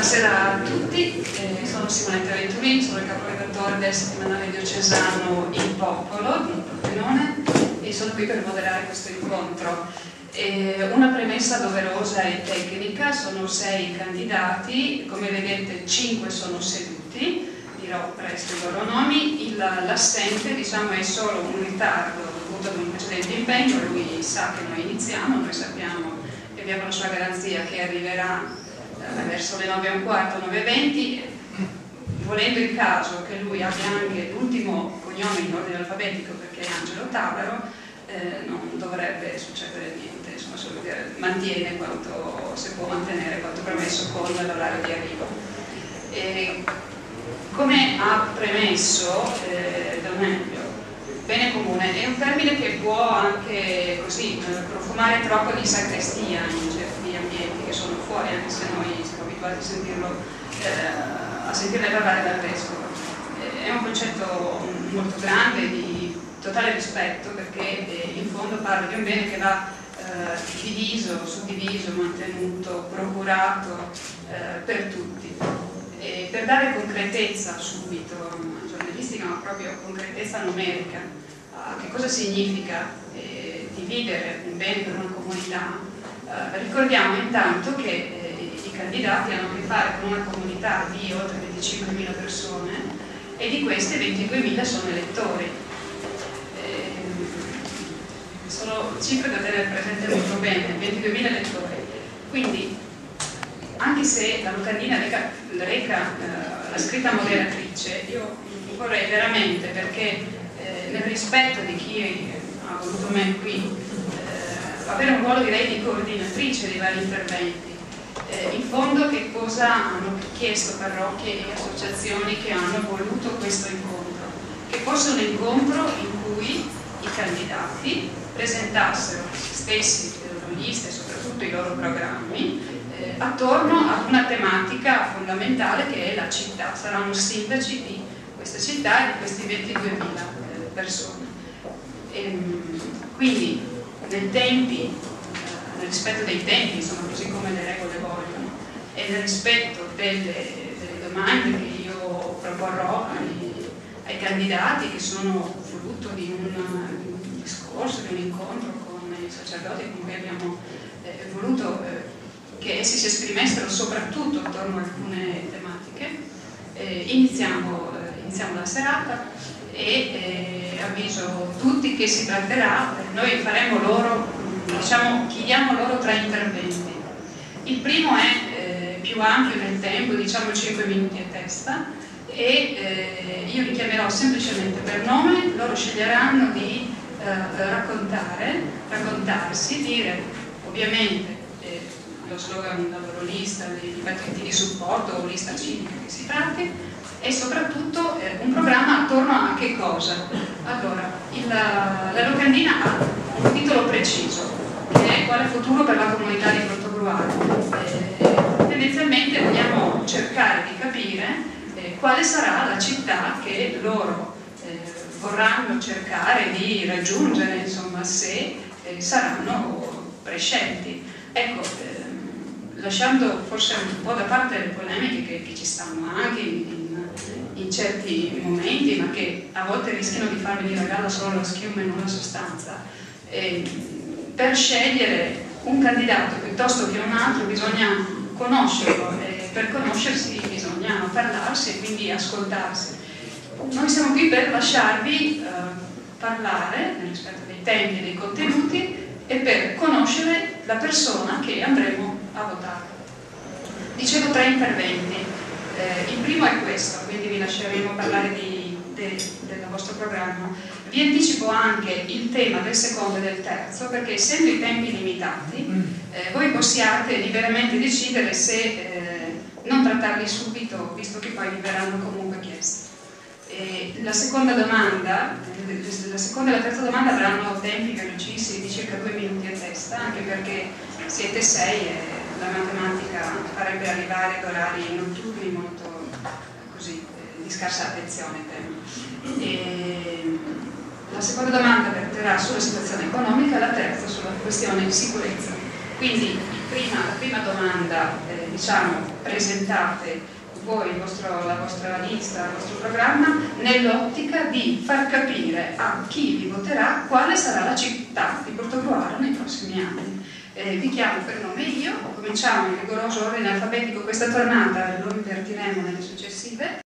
Buonasera a tutti, sono Simonetta Venturini, sono il caporedattore del settimanale diocesano Il Popolo di Pordenone e sono qui per moderare questo incontro. Una premessa doverosa e tecnica: sono 6 candidati, come vedete 5 sono seduti, dirò presto i loro nomi. L'assente, diciamo, è solo un ritardo dovuto ad un precedente impegno. Lui sa che noi iniziamo, noi sappiamo e abbiamo la sua garanzia che arriverà verso le 9:15, 9:20, volendo il caso che lui abbia anche l'ultimo cognome in ordine alfabetico perché è Angelo Tavaro, non dovrebbe succedere niente, insomma, mantiene quanto si può mantenere, quanto premesso con l'orario di arrivo. Come ha premesso Donaggio, bene comune è un termine che può anche così profumare troppo di sacrestia in certi ambienti che sono fuori, anche se noi siamo abituati a sentirne parlare dal vescovo. È un concetto molto grande, di totale rispetto, perché in fondo parla di un bene che va diviso, suddiviso, mantenuto, procurato per tutti. E per dare concretezza subito, giornalistica, ma proprio concretezza numerica, a che cosa significa dividere un bene per una comunità, ricordiamo intanto che i candidati hanno a che fare con una comunità di oltre 25.000 persone e di queste 22.000 sono elettori. Sono cifre da tenere presente molto bene, 22.000 elettori. Quindi, anche se la locandina reca la scritta moderatrice, io vorrei veramente, perché nel rispetto di chi ha voluto me qui, avere un ruolo, direi, di coordinatrice dei vari interventi. In fondo che cosa hanno chiesto parrocchie e associazioni che hanno voluto questo incontro? Che fosse un incontro in cui i candidati presentassero se stessi, le loro liste e soprattutto i loro programmi attorno a una tematica fondamentale che è la città. Saranno sindaci di questa città e di questi 22.000 persone. Quindi nel rispetto dei tempi, insomma, così come le regole vogliono, e nel rispetto delle domande che io proporrò ai candidati, che sono frutto di un discorso, di un incontro con i sacerdoti con cui abbiamo voluto che essi si esprimessero soprattutto attorno a alcune tematiche. Iniziamo la serata e avviso tutti che si tratterà, noi faremo loro, diciamo, chiediamo loro 3 interventi. Il primo è più ampio nel tempo, diciamo 5 minuti a testa, e io li chiamerò semplicemente per nome, loro sceglieranno di raccontarsi, dire ovviamente lo slogan della loro lista, i partiti di supporto o lista civica che si tratti, e soprattutto un programma attorno a che cosa? Allora, la locandina ha un titolo preciso, che è Quale futuro per la comunità di Portogruaro. Tendenzialmente vogliamo cercare di capire quale sarà la città che loro vorranno cercare di raggiungere, insomma, se saranno prescelti. Ecco, lasciando forse un po' da parte le polemiche che ci stanno anche in certi momenti, ma che a volte rischiano di far venire a galla solo la schiuma e non la sostanza, per scegliere un candidato piuttosto che un altro bisogna conoscerlo, e per conoscersi bisogna parlarsi e quindi ascoltarsi. Noi siamo qui per lasciarvi parlare nel rispetto dei tempi e dei contenuti e per conoscere la persona che andremo a votare. Dicevo 3 interventi. Il primo è questo, quindi vi lasceremo parlare del vostro programma. Vi anticipo anche il tema del secondo e del terzo, perché essendo i tempi limitati, voi possiate liberamente decidere se non trattarli subito, visto che poi vi verranno comunque chiesti. La seconda domanda, la seconda e la terza domanda avranno tempi velocissimi di circa 2 minuti a testa, anche perché siete 6 e la matematica farebbe arrivare ad orari notturni molto così, di scarsa attenzione. La seconda domanda verterà sulla situazione economica, la terza sulla questione di sicurezza Quindi la prima domanda, diciamo, presentate voi la vostra lista, il vostro programma, nell'ottica di far capire a chi vi voterà quale sarà la città di Portogruaro nei prossimi anni. Vi chiamo per nome io, cominciamo in rigoroso ordine alfabetico questa tornata, lo invertiremo nelle successive.